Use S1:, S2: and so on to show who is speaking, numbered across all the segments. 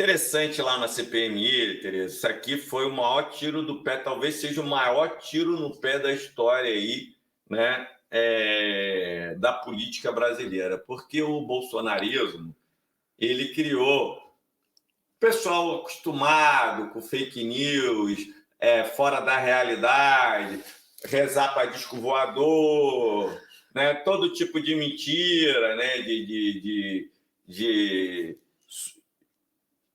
S1: interessante lá na CPMI, Tereza. Isso aqui foi o maior tiro do pé, talvez seja o maior tiro no pé da história aí, né? Da política brasileira, porque o bolsonarismo ele criou pessoal acostumado com fake news, fora da realidade, rezar para disco voador, né? Todo tipo de mentira, né?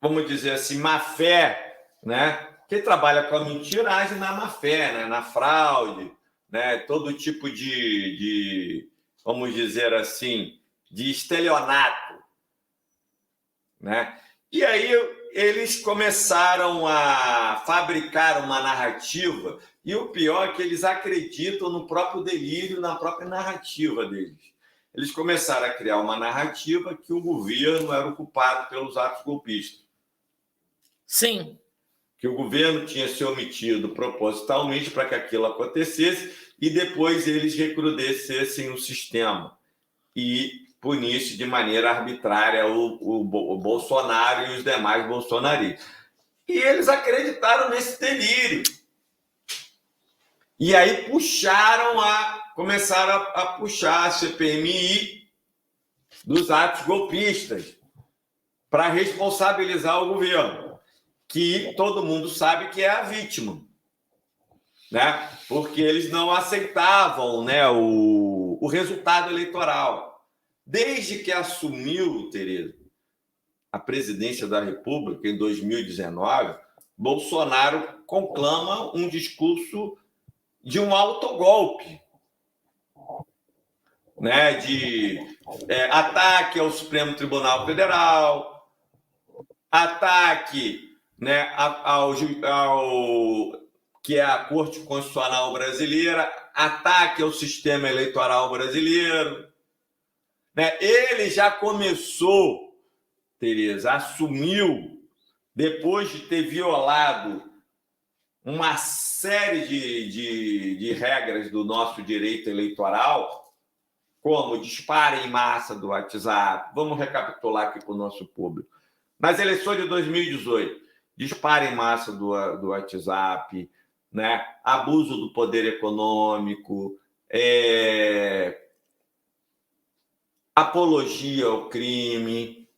S1: Vamos dizer assim, má fé, né? Quem trabalha com a mentira age na má fé, né? Na fraude, né? Todo tipo vamos dizer assim, de estelionato, né? E aí eles começaram a fabricar uma narrativa, e o pior é que eles acreditam no próprio delírio, na própria narrativa deles. Eles começaram a criar uma narrativa que o governo era o culpado pelos atos golpistas.
S2: Sim.
S1: Que o governo tinha se omitido propositalmente para que aquilo acontecesse e depois eles recrudescessem o sistema e punisse de maneira arbitrária o Bolsonaro e os demais bolsonaristas. E eles acreditaram nesse delírio. E aí começaram a puxar a CPMI dos atos golpistas para responsabilizar o governo, que todo mundo sabe que é a vítima, né? Porque eles não aceitavam, né, o resultado eleitoral. Desde que assumiu, Tereza, a presidência da República em 2019, Bolsonaro conclama um discurso de um autogolpe, né? De ataque ao Supremo Tribunal Federal, ataque, né, ao que é a Corte Constitucional Brasileira, ataque ao sistema eleitoral brasileiro. Né? Ele já começou, Tereza, assumiu, depois de ter violado uma série de regras do nosso direito eleitoral, como disparo em massa do WhatsApp. Vamos recapitular aqui para o nosso público. Nas eleições de 2018, disparo em massa do WhatsApp, né? Abuso do poder econômico, apologia ao crime,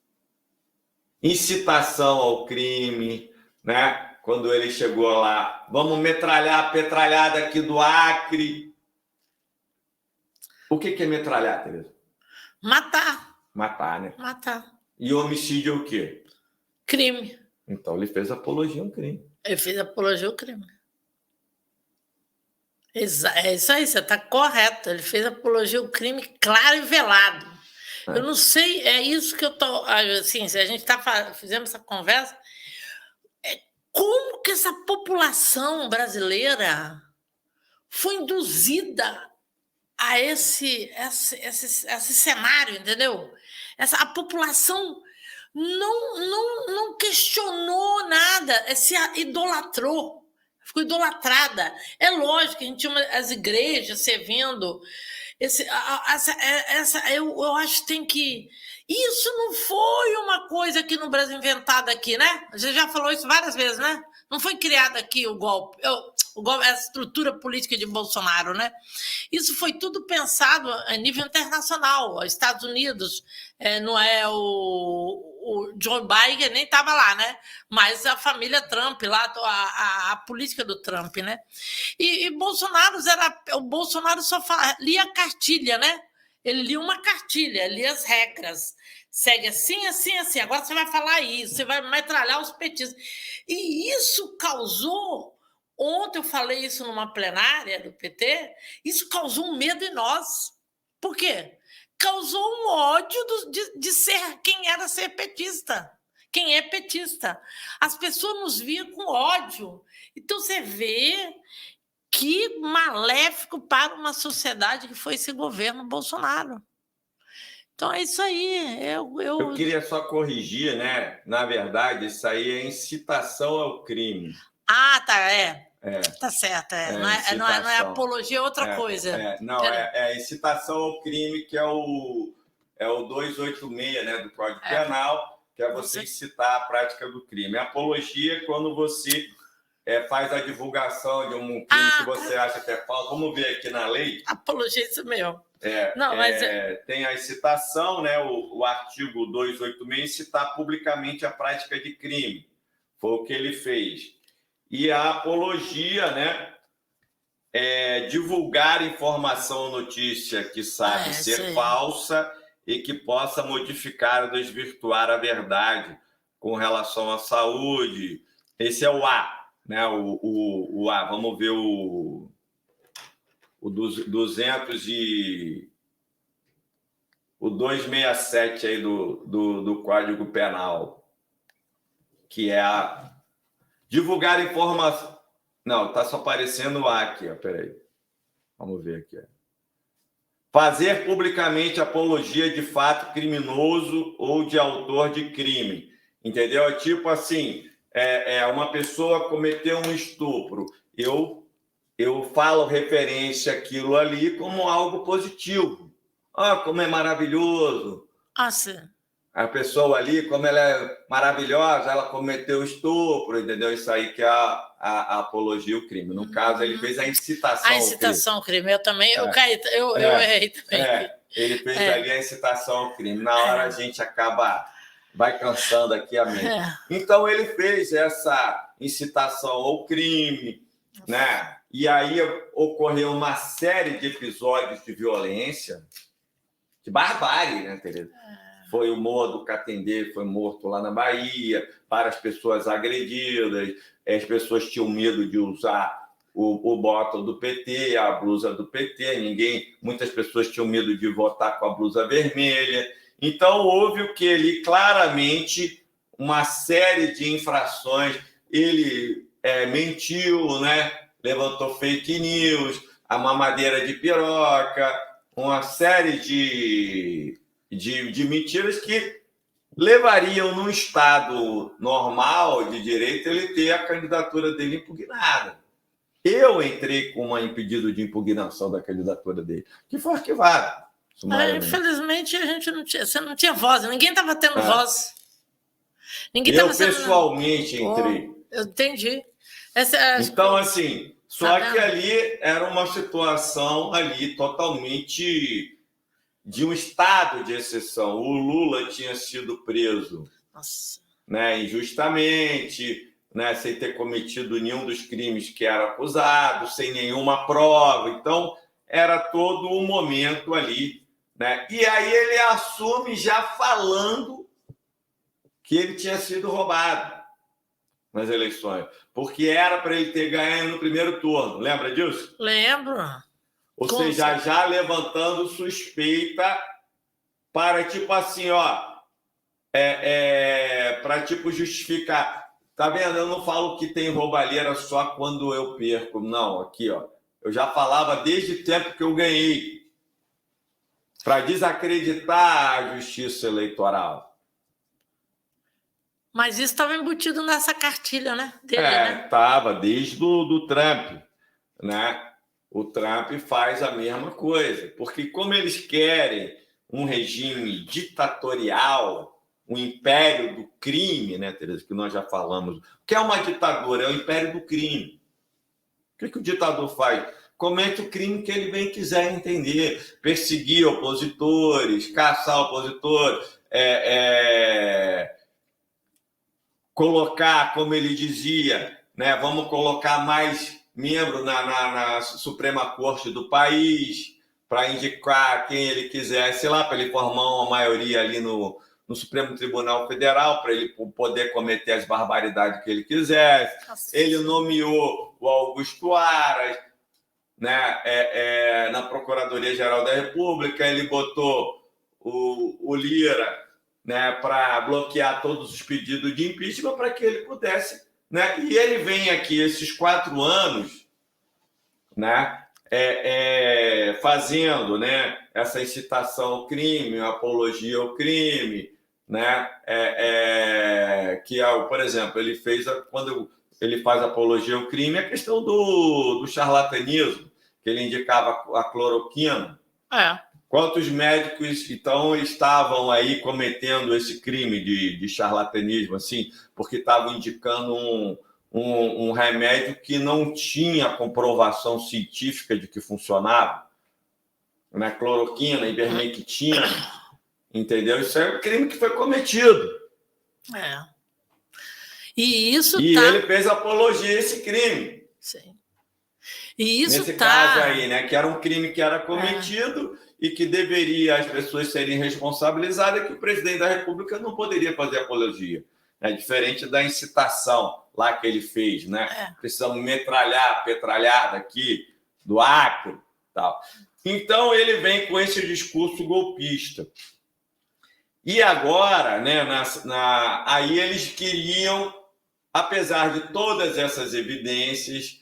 S1: incitação ao crime, né? Quando ele chegou lá, vamos metralhar a petralhada aqui do Acre. O que é metralhar, Tereza?
S2: Matar.
S1: Matar, né?
S2: Matar.
S1: E homicídio é o quê?
S2: Crime.
S1: Então ele fez apologia ao crime.
S2: Ele fez apologia ao crime. É isso aí, você está correto. Ele fez apologia ao crime claro e velado. Eu não sei, é isso que eu estou... Assim, se a gente fizemos essa conversa, como que essa população brasileira foi induzida a esse cenário, entendeu? A população não questionou nada, se idolatrou, ficou idolatrada. É lógico que a gente tinha as igrejas servindo. Eu acho que tem que... Isso não foi uma coisa aqui no Brasil inventada aqui, né? Você já falou isso várias vezes, né? Não foi criado aqui o golpe, a estrutura política de Bolsonaro, né? Isso foi tudo pensado a nível internacional. Estados Unidos, não é o Joe Biden nem estava lá, né? Mas a família Trump lá, a política do Trump, né? E o Bolsonaro só lia a cartilha, né? Ele lia uma cartilha, lia as regras. Segue assim, assim, assim. Agora você vai falar isso, você vai metralhar os petistas. E isso causou... Ontem eu falei isso numa plenária do PT, isso causou um medo em nós. Por quê? Causou um ódio de ser quem era ser petista, quem é petista. As pessoas nos viam com ódio. Então você vê que maléfico para uma sociedade que foi esse governo Bolsonaro. Então é isso aí.
S1: Eu queria só corrigir, né? Na verdade, isso aí é incitação ao crime.
S2: Ah, tá, tá certo. Não é apologia, é outra coisa.
S1: Não, é incitação ao crime, que é o 286, né, do Código Penal, que é você incitar a prática do crime. Apologia é quando você faz a divulgação de um crime que você acha que é falso. Vamos ver aqui na lei.
S2: Apologia, isso mesmo.
S1: Tem a incitação, né? O artigo 286, incitar publicamente a prática de crime. Foi o que ele fez. E a apologia, né? Divulgar informação ou notícia que sabe ser falsa e que possa modificar ou desvirtuar a verdade com relação à saúde. Esse é o A, né? O A. Vamos ver o 267 aí do Código Penal, que é a divulgar informação. Não, está só aparecendo o A aqui, ó. Peraí. Vamos ver aqui. Fazer publicamente apologia de fato criminoso ou de autor de crime. Entendeu? É tipo assim, uma pessoa cometeu um estupro. Eu falo referência àquilo ali como algo positivo. Como é maravilhoso.
S2: Sim.
S1: A pessoa ali, como ela é maravilhosa, ela cometeu estupro, entendeu? Isso aí que é a apologia ao crime. No caso, ele fez a incitação ao crime.
S2: A incitação ao crime. Eu também, eu errei também.
S1: Ele fez ali a incitação ao crime. Na hora a gente vai cansando aqui a mente. Então, ele fez essa incitação ao crime, né? E aí ocorreu uma série de episódios de violência, de barbárie, né, Tereza? Foi o Moa do Catendê, foi morto lá na Bahia, várias pessoas agredidas, as pessoas tinham medo de usar o botão do PT, a blusa do PT, muitas pessoas tinham medo de votar com a blusa vermelha. Então, houve o que ali, claramente, uma série de infrações. Ele mentiu, né? Levantou fake news, a mamadeira de piroca, uma série de mentiras que levariam, num Estado normal de direito, ele ter a candidatura dele impugnada. Eu entrei com um pedido de impugnação da candidatura dele, que foi arquivado.
S2: Infelizmente, você não tinha voz, ninguém estava tendo voz.
S1: Eu pessoalmente entrei.
S2: Eu entendi.
S1: Então, assim, só que ali era uma situação ali totalmente de um estado de exceção. O Lula tinha sido preso, né, injustamente, né, sem ter cometido nenhum dos crimes que era acusado, sem nenhuma prova. Então, era todo um momento ali, né? E aí ele assume já falando que ele tinha sido roubado nas eleições, porque era para ele ter ganho no primeiro turno. Lembra disso?
S2: Lembro.
S1: Ou seja, já levantando suspeita para, tipo assim, para, tipo, justificar. Tá vendo? Eu não falo que tem roubalheira só quando eu perco. Não, aqui, ó. Eu já falava desde o tempo que eu ganhei, para desacreditar a justiça eleitoral.
S2: Mas isso estava embutido nessa cartilha, né? Dele, né?
S1: Estava, desde do Trump, né? O Trump faz a mesma coisa, porque como eles querem um regime ditatorial, um império do crime, né, Tereza, que nós já falamos. O que é uma ditadura? É o império do crime. O que o ditador faz? Comete o crime que ele bem quiser entender. Perseguir opositores, caçar opositores, colocar, como ele dizia, né, vamos colocar mais membro na Suprema Corte do país, para indicar quem ele quiser, sei lá, para ele formar uma maioria ali no Supremo Tribunal Federal, para ele poder cometer as barbaridades que ele quiser. Ele nomeou o Augusto Aras, né, na Procuradoria-Geral da República, ele botou o Lira, né, para bloquear todos os pedidos de impeachment, para que ele pudesse, né? E ele vem aqui esses 4 anos, né, fazendo, né, essa incitação ao crime, apologia ao crime, né, que por exemplo, ele fez quando ele faz apologia ao crime, a questão do charlatanismo, que ele indicava a cloroquina. Quantos médicos, então, estavam aí cometendo esse crime de charlatanismo, assim, porque estavam indicando um remédio que não tinha comprovação científica de que funcionava, né? Cloroquina, ivermectina, entendeu? Isso é um crime que foi cometido.
S2: É. E isso
S1: E ele fez apologia a esse crime.
S2: Sim. E isso
S1: nesse caso aí, né? Que era um crime que era cometido e que deveria as pessoas serem responsabilizadas, que o presidente da República não poderia fazer apologia. É diferente da incitação lá que ele fez, né? Precisamos metralhar a petralhada aqui do Acre, tal. Então ele vem com esse discurso golpista. E agora, né? Aí eles queriam, apesar de todas essas evidências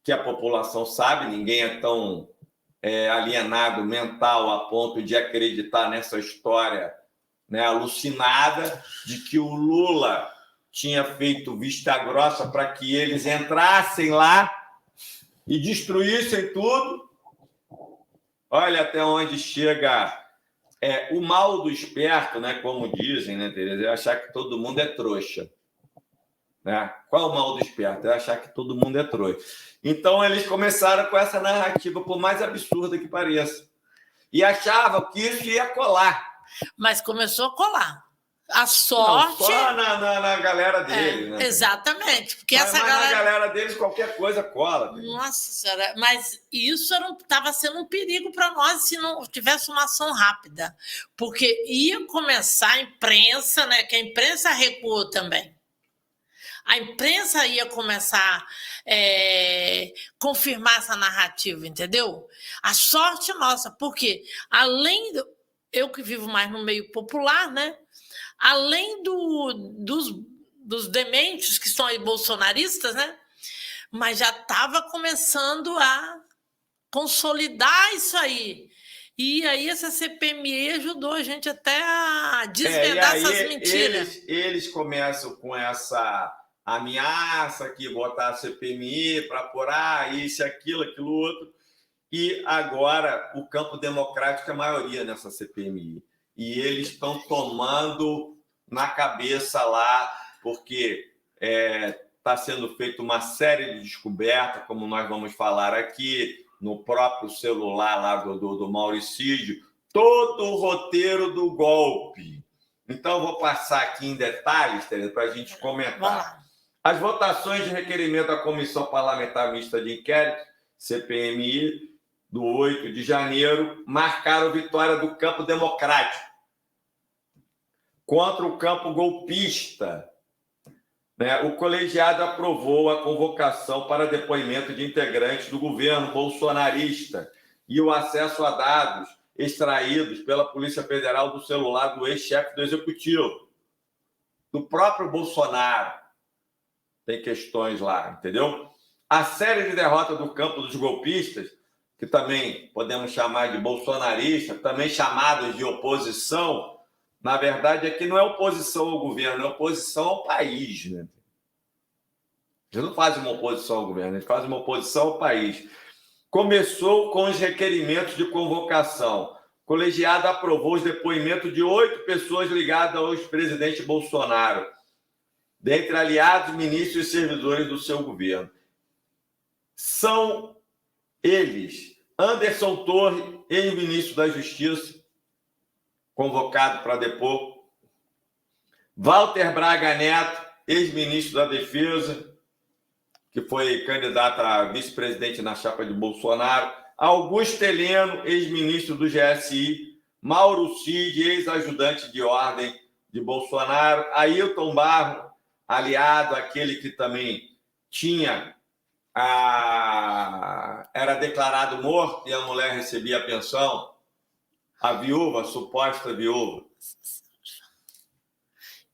S1: que a população sabe, ninguém é tão alienado mental a ponto de acreditar nessa história, né, alucinada de que o Lula tinha feito vista grossa para que eles entrassem lá e destruíssem tudo. Olha até onde chega o mal do esperto, né, como dizem, né, Tereza? É achar que todo mundo é trouxa. Né? Qual é o mal do esperto? É achar que todo mundo é trouxa. Então, eles começaram com essa narrativa, por mais absurda que pareça. E achavam que isso ia colar.
S2: Mas começou a colar. A sorte...
S1: Não, só na galera dele. Né?
S2: Exatamente. Porque
S1: mas
S2: na
S1: galera deles, qualquer coisa cola.
S2: Nossa Senhora, mas isso estava sendo um perigo para nós se não tivesse uma ação rápida. Porque ia começar a imprensa, né? Que a imprensa recuou também. A imprensa ia começar a confirmar essa narrativa, entendeu? A sorte nossa, porque além eu que vivo mais no meio popular, né? Além dos dementes que são aí bolsonaristas, né? Mas já estava começando a consolidar isso aí. E aí essa CPMI ajudou a gente até a desvendar essas mentiras.
S1: Eles começam com essa ameaça que botar a CPMI para apurar isso, aquilo outro. E agora o campo democrático é a maioria nessa CPMI. E eles estão tomando na cabeça lá, porque está sendo feita uma série de descobertas, como nós vamos falar aqui, no próprio celular lá do Mauricídio, todo o roteiro do golpe. Então, eu vou passar aqui em detalhes, para a gente comentar. As votações de requerimento à Comissão Parlamentar Mista de Inquérito, CPMI, do 8 de janeiro, marcaram a vitória do campo democrático contra o campo golpista. Né? O colegiado aprovou a convocação para depoimento de integrantes do governo bolsonarista e o acesso a dados extraídos pela Polícia Federal do celular do ex-chefe do Executivo, do próprio Bolsonaro. Tem questões lá, entendeu? A série de derrota do campo dos golpistas, que também podemos chamar de bolsonarista, também chamados de oposição, na verdade, aqui não é oposição ao governo, é oposição ao país. Né? Eles não fazem uma oposição ao governo, eles fazem uma oposição ao país. Começou com os requerimentos de convocação. O colegiado aprovou os depoimentos de 8 pessoas ligadas ao ex-presidente Bolsonaro, dentre aliados, ministros e servidores do seu governo. São eles: Anderson Torres, ex-ministro da Justiça, convocado para depor; Walter Braga Neto, ex-ministro da Defesa, que foi candidato a vice-presidente na chapa de Bolsonaro; Augusto Heleno, ex-ministro do GSI; Mauro Cid, ex-ajudante de ordem de Bolsonaro; Ailton Barro, aliado àquele que também tinha era declarado morto e a mulher recebia a pensão, a viúva, a suposta viúva.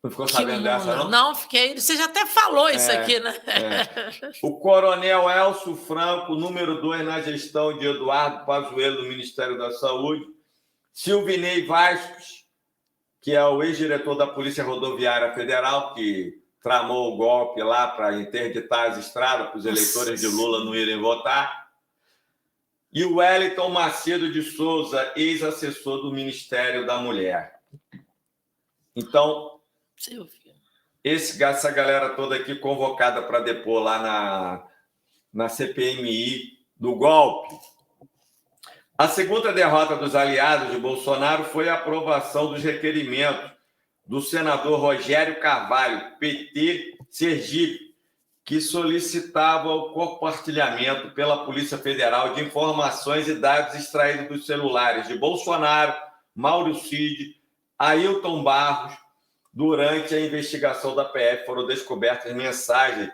S1: Não ficou sabendo dessa, não?
S2: Não, fiquei. Você já até falou isso aqui, né?
S1: O coronel Elcio Franco, número 2 na gestão de Eduardo Pazuello no Ministério da Saúde; Silvinei Vasquez, que é o ex-diretor da Polícia Rodoviária Federal, que tramou o golpe lá para interditar as estradas para os eleitores de Lula não irem votar; e o Wellington Macedo de Souza, ex-assessor do Ministério da Mulher. Então, essa galera toda aqui convocada para depor lá na CPMI do golpe. A segunda derrota dos aliados de Bolsonaro foi a aprovação dos requerimentos do senador Rogério Carvalho, PT Sergipe, que solicitava o compartilhamento pela Polícia Federal de informações e dados extraídos dos celulares de Bolsonaro, Mauro Cid, Ailton Barros. Durante a investigação da PF foram descobertas mensagens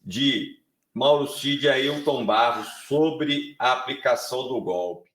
S1: de Mauro Cid e Ailton Barros sobre a aplicação do golpe.